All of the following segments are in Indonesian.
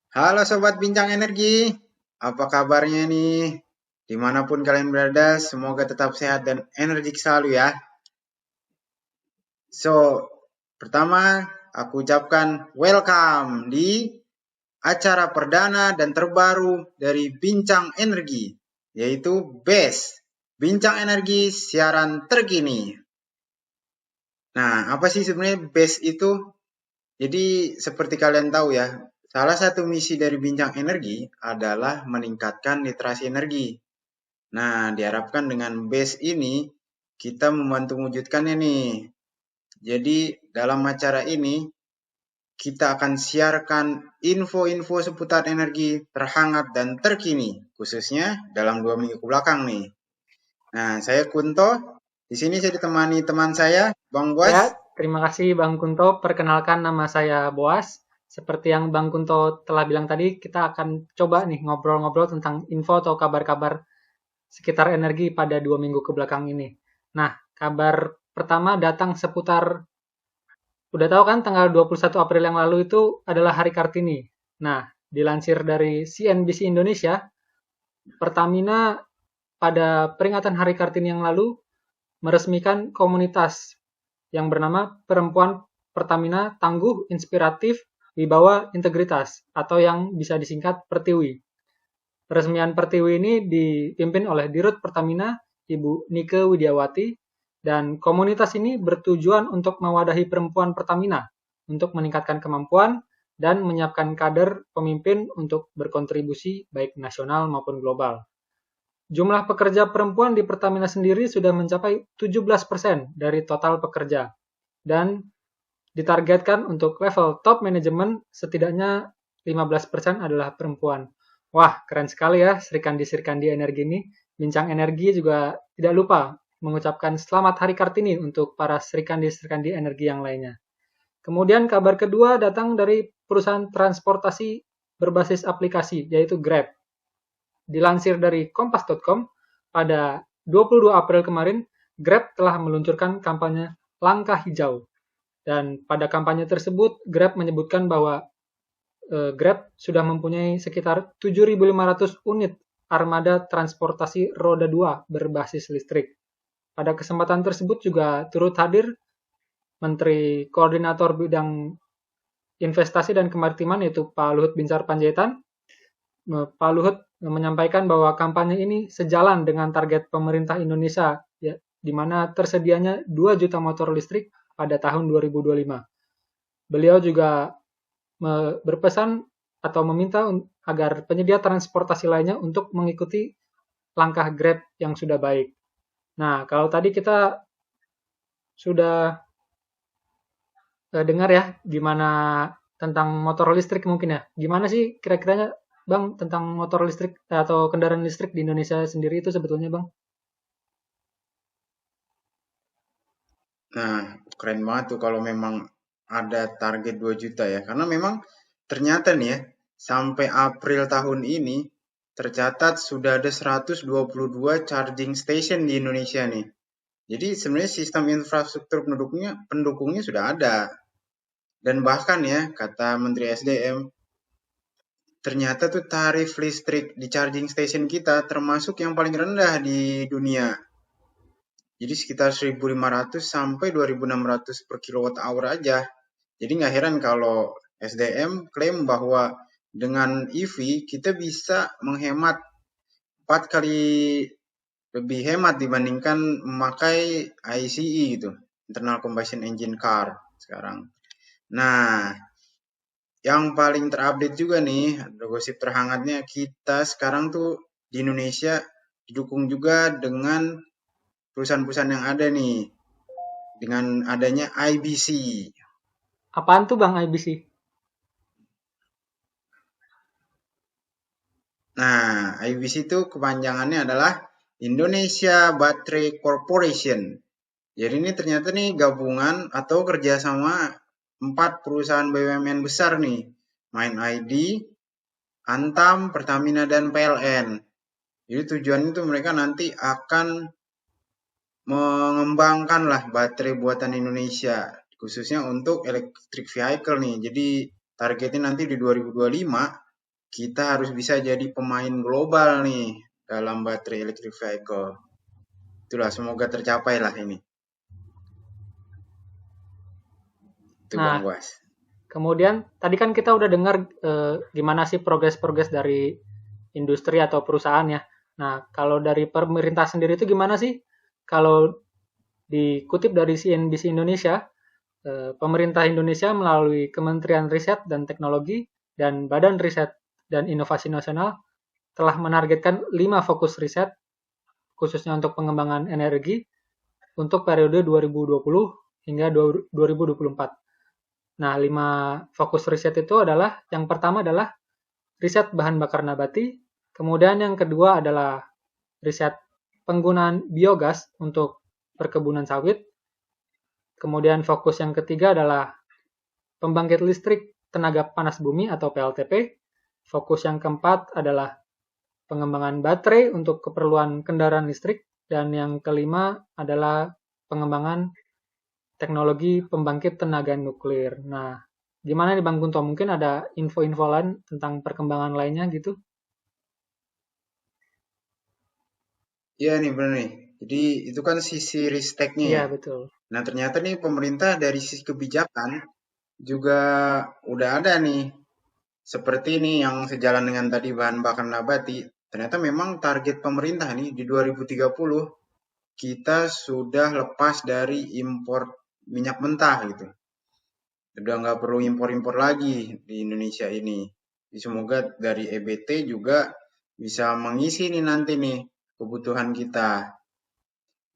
Halo Sobat Bincang Energi, apa kabarnya nih? Dimanapun kalian berada, semoga tetap sehat dan energik selalu ya. So, pertama aku ucapkan welcome di acara perdana dan terbaru dari Bincang Energi, yaitu BES, Bincang Energi Siaran Terkini. Nah, apa sih sebenarnya BES itu? Jadi seperti kalian tahu ya, salah satu misi dari Bincang Energi adalah meningkatkan literasi energi. Nah, diharapkan dengan base ini kita membantu mewujudkannya nih. Jadi dalam acara ini kita akan siarkan info-info seputar energi terhangat dan terkini, khususnya dalam 2 minggu ke belakang nih. Nah, saya Kunto. Di sini saya ditemani teman saya, Bang Boas. Ya, terima kasih Bang Kunto. Perkenalkan nama saya Boas. Seperti yang Bang Kunto telah bilang tadi, kita akan coba nih ngobrol-ngobrol tentang info atau kabar-kabar sekitar energi pada 2 minggu ke belakang ini. Nah, kabar pertama datang seputar, udah tahu kan tanggal 21 April yang lalu itu adalah Hari Kartini. Nah, dilansir dari CNBC Indonesia, Pertamina pada peringatan Hari Kartini yang lalu meresmikan komunitas yang bernama Perempuan Pertamina Tangguh, Inspiratif, Wibawa, Integritas, atau yang bisa disingkat Pertiwi. Peresmian Pertiwi ini dipimpin oleh Dirut Pertamina, Ibu Nike Widiawati, dan komunitas ini bertujuan untuk mewadahi perempuan Pertamina untuk meningkatkan kemampuan dan menyiapkan kader pemimpin untuk berkontribusi baik nasional maupun global. Jumlah pekerja perempuan di Pertamina sendiri sudah mencapai 17% dari total pekerja dan ditargetkan untuk level top manajemen setidaknya 15% adalah perempuan. Wah, keren sekali ya Serikandi-Serikandi Energi ini. Bincang Energi juga tidak lupa mengucapkan selamat Hari Kartini untuk para Serikandi-Serikandi Energi yang lainnya. Kemudian kabar kedua datang dari perusahaan transportasi berbasis aplikasi, yaitu Grab. Dilansir dari kompas.com, pada 22 April kemarin, Grab telah meluncurkan kampanye Langkah Hijau. Dan pada kampanye tersebut, Grab menyebutkan bahwa Grab sudah mempunyai sekitar 7.500 unit armada transportasi roda 2 berbasis listrik. Pada kesempatan tersebut juga turut hadir Menteri Koordinator Bidang Investasi dan Kemaritiman yaitu Pak Luhut Binsar Panjaitan. Pak Luhut menyampaikan bahwa kampanye ini sejalan dengan target pemerintah Indonesia, ya, di mana tersedianya 2 juta motor listrik pada tahun 2025. Beliau juga berpesan atau meminta agar penyedia transportasi lainnya untuk mengikuti langkah Grab yang sudah baik. Nah, kalau tadi kita sudah dengar ya gimana tentang motor listrik mungkin ya. Gimana sih kira-kiranya Bang tentang motor listrik atau kendaraan listrik di Indonesia sendiri itu sebetulnya Bang? Nah, keren banget tuh kalau memang ada target 2 juta ya. Karena memang ternyata nih ya, sampai April tahun ini tercatat sudah ada 122 charging station di Indonesia nih. Jadi sebenarnya sistem infrastruktur pendukungnya sudah ada. Dan bahkan ya, kata Menteri SDM, ternyata tuh tarif listrik di charging station kita termasuk yang paling rendah di dunia. Jadi sekitar 1.500 sampai 2.600 per kilowatt hour aja. Jadi nggak heran kalau SDM klaim bahwa dengan EV kita bisa menghemat 4 kali lebih hemat dibandingkan memakai ICE gitu, internal combustion engine car sekarang. Nah, yang paling terupdate juga nih, ada gosip terhangatnya kita sekarang tuh di Indonesia didukung juga dengan perusahaan-perusahaan yang ada nih, dengan adanya IBC. Apaan tuh Bang IBC? Nah, IBC itu kepanjangannya adalah Indonesia Battery Corporation. Jadi ini ternyata nih gabungan atau kerjasama 4 perusahaan BUMN besar nih. Mind ID, Antam, Pertamina, dan PLN. Jadi tujuannya itu mereka nanti akan mengembangkan lah baterai buatan Indonesia, khususnya untuk electric vehicle nih. Jadi targetnya nanti di 2025 kita harus bisa jadi pemain global nih dalam baterai electric vehicle. Itulah, semoga tercapai lah ini. Itu Bang Nah, Buas. kemudian tadi kan kita udah dengar gimana sih progres-progres dari industri atau perusahaan ya. Nah, kalau dari pemerintah sendiri itu gimana sih? Kalau dikutip dari CNBC Indonesia, pemerintah Indonesia melalui Kementerian Riset dan Teknologi dan Badan Riset dan Inovasi Nasional telah menargetkan 5 fokus riset khususnya untuk pengembangan energi untuk periode 2020 hingga 2024. Nah, 5 fokus riset itu adalah, yang pertama adalah riset bahan bakar nabati, kemudian yang kedua adalah riset penggunaan biogas untuk perkebunan sawit, kemudian fokus yang ketiga adalah pembangkit listrik tenaga panas bumi atau PLTP, fokus yang keempat adalah pengembangan baterai untuk keperluan kendaraan listrik, dan yang kelima adalah pengembangan teknologi pembangkit tenaga nuklir. Nah, gimana nih Bang Kunto? Mungkin ada info-info lain tentang perkembangan lainnya gitu? Iya nih bener nih. Jadi itu kan sisi risteknya Iya, ya. betul. Nah ternyata nih pemerintah dari sisi kebijakan juga udah ada nih. Seperti ini yang sejalan dengan tadi bahan bakar nabati. Ternyata memang target pemerintah nih di 2030 kita sudah lepas dari impor minyak mentah gitu. Udah nggak perlu impor-impor lagi di Indonesia ini. Jadi semoga dari EBT juga bisa mengisi nih nanti nih kebutuhan kita.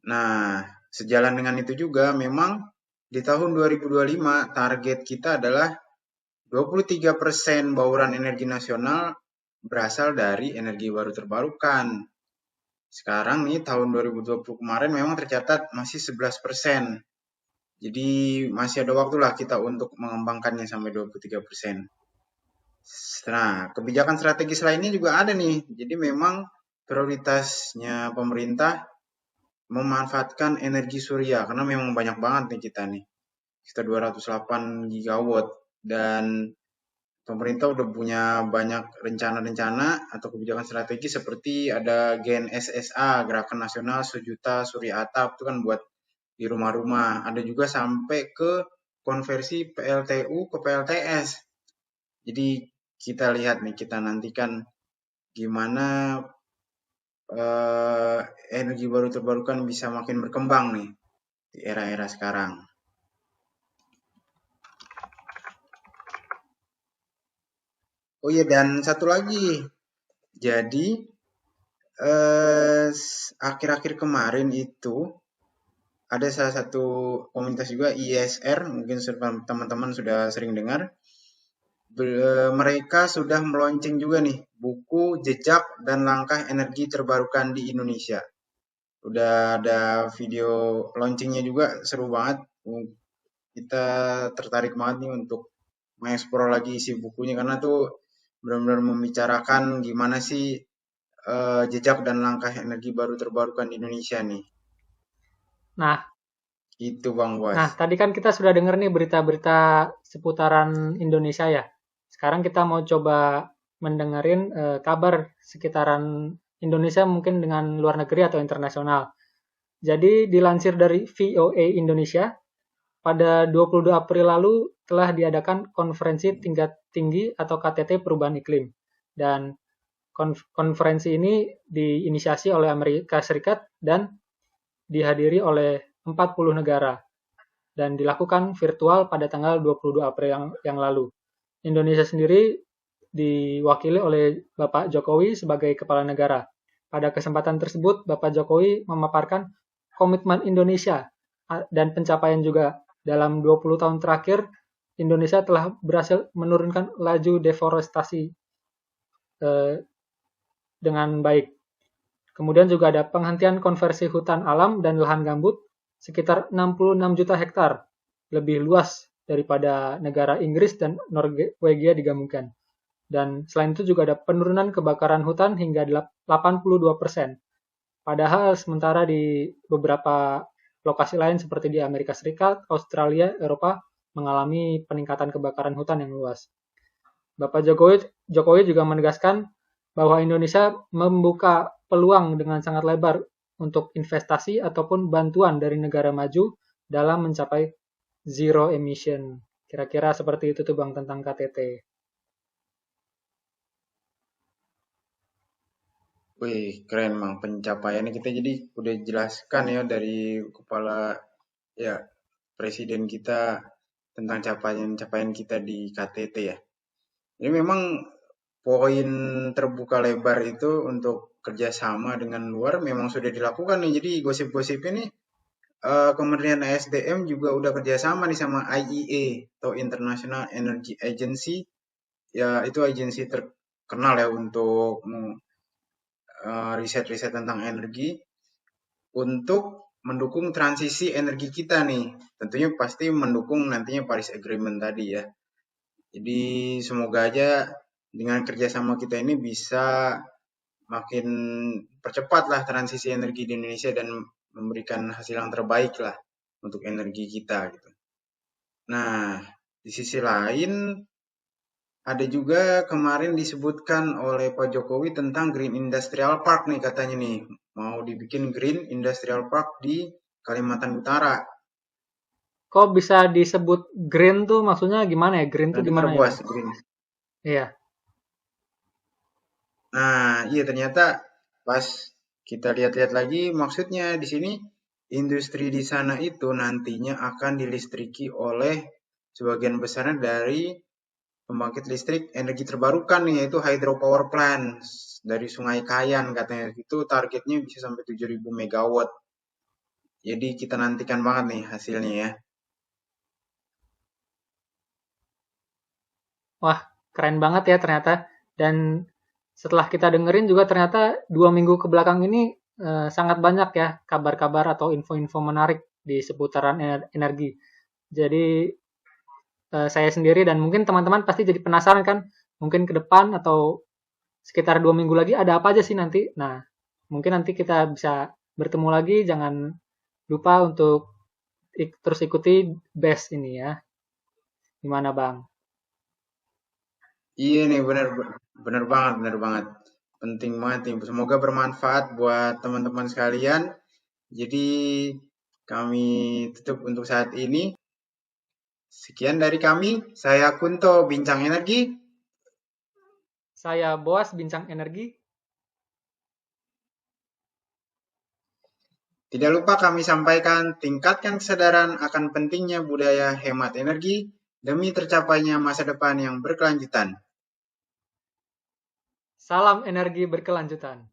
Nah, sejalan dengan itu juga memang di tahun 2025 target kita adalah 23% bauran energi nasional berasal dari energi baru terbarukan. Sekarang nih tahun 2020 kemarin memang tercatat masih 11%. Jadi masih ada waktu lah kita untuk mengembangkannya sampai 23%. Nah, kebijakan strategis lainnya juga ada nih. Jadi memang prioritasnya pemerintah memanfaatkan energi surya karena memang banyak banget nih kita nih. Sekitar 208 gigawatt dan pemerintah udah punya banyak rencana-rencana atau kebijakan strategi seperti ada Gen SSA, Gerakan Nasional Sejuta Surya Atap, itu kan buat di rumah-rumah. Ada juga sampai ke konversi PLTU ke PLTS. Jadi kita lihat nih, kita nantikan gimana energi baru terbarukan bisa makin berkembang nih di era-era sekarang. Oh iya, dan satu lagi. Jadi akhir-akhir kemarin itu ada salah satu komunitas juga ISR, mungkin teman-teman sudah sering dengar. Mereka sudah meluncurkan juga nih buku Jejak dan Langkah Energi Terbarukan di Indonesia. Udah ada video launchingnya juga, seru banget. Kita tertarik banget nih untuk mengeksplor lagi isi bukunya karena tuh benar-benar membicarakan gimana sih jejak dan langkah energi baru terbarukan di Indonesia nih. Nah, Itu Bang Buas. nah tadi kan kita sudah dengar nih berita-berita seputaran Indonesia ya. Sekarang kita mau coba mendengarin kabar sekitaran Indonesia mungkin dengan luar negeri atau internasional. Jadi dilansir dari VOA Indonesia, pada 22 April lalu telah diadakan konferensi tingkat tinggi atau KTT perubahan iklim. Dan konferensi ini diinisiasi oleh Amerika Serikat dan dihadiri oleh 40 negara dan dilakukan virtual pada tanggal 22 April yang lalu. Indonesia sendiri diwakili oleh Bapak Jokowi sebagai kepala negara. Pada kesempatan tersebut, Bapak Jokowi memaparkan komitmen Indonesia dan pencapaian juga. Dalam 20 tahun terakhir, Indonesia telah berhasil menurunkan laju deforestasi dengan baik. Kemudian juga ada penghentian konversi hutan alam dan lahan gambut sekitar 66 juta hektar, lebih luas daripada negara Inggris dan Norwegia digabungkan. Dan selain itu juga ada penurunan kebakaran hutan hingga 82%. Padahal sementara di beberapa lokasi lain seperti di Amerika Serikat, Australia, Eropa mengalami peningkatan kebakaran hutan yang luas. Bapak Jokowi juga menegaskan bahwa Indonesia membuka peluang dengan sangat lebar untuk investasi ataupun bantuan dari negara maju dalam mencapai zero emission. Kira-kira seperti itu tuh Bang tentang KTT. Wih, keren Bang. Pencapaiannya kita jadi udah jelaskan ya dari kepala ya presiden kita tentang capaian-capaian kita di KTT ya. Jadi memang poin terbuka lebar itu untuk kerjasama dengan luar memang sudah dilakukan nih. Jadi gosip-gosip ini Kementerian SDM juga udah kerjasama nih sama IEA atau International Energy Agency. Ya itu agensi terkenal ya untuk riset-riset tentang energi untuk mendukung transisi energi kita nih. Tentunya pasti mendukung nantinya Paris Agreement tadi ya. Jadi semoga aja dengan kerjasama kita ini bisa makin percepat lah transisi energi di Indonesia dan memberikan hasil yang terbaik lah untuk energi kita gitu. Nah, di sisi lain ada juga kemarin disebutkan oleh Pak Jokowi tentang Green Industrial Park nih katanya nih. Mau dibikin Green Industrial Park di Kalimantan Utara. Kok bisa disebut green tuh maksudnya gimana ya? Green tuh Pernah dengar gimana ya Bos Bang? Green? Iya. Nah, iya ternyata pas kita lihat-lihat lagi maksudnya di sini industri di sana itu nantinya akan dilistriki oleh sebagian besarnya dari pembangkit listrik energi terbarukan nih yaitu hydropower plant dari Sungai Kayan katanya itu targetnya bisa sampai 7.000 megawatt. Jadi kita nantikan banget nih hasilnya ya. Wah, keren banget ya ternyata. Dan setelah kita dengerin juga ternyata 2 minggu ke belakang ini sangat banyak ya kabar-kabar atau info-info menarik di seputaran energi. Jadi saya sendiri dan mungkin teman-teman pasti jadi penasaran kan, mungkin ke depan atau sekitar 2 minggu lagi ada apa aja sih nanti. Nah, mungkin nanti kita bisa bertemu lagi. Jangan lupa untuk terus ikuti BEST ini ya. Gimana Bang? Iya nih bener banget bener banget. Penting banget nih. Semoga bermanfaat buat teman-teman sekalian. Jadi kami tutup untuk saat ini. Sekian dari kami. Saya Kunto Bincang Energi. Saya Boas Bincang Energi. Tidak lupa kami sampaikan tingkatkan kesadaran akan pentingnya budaya hemat energi demi tercapainya masa depan yang berkelanjutan. Salam energi berkelanjutan.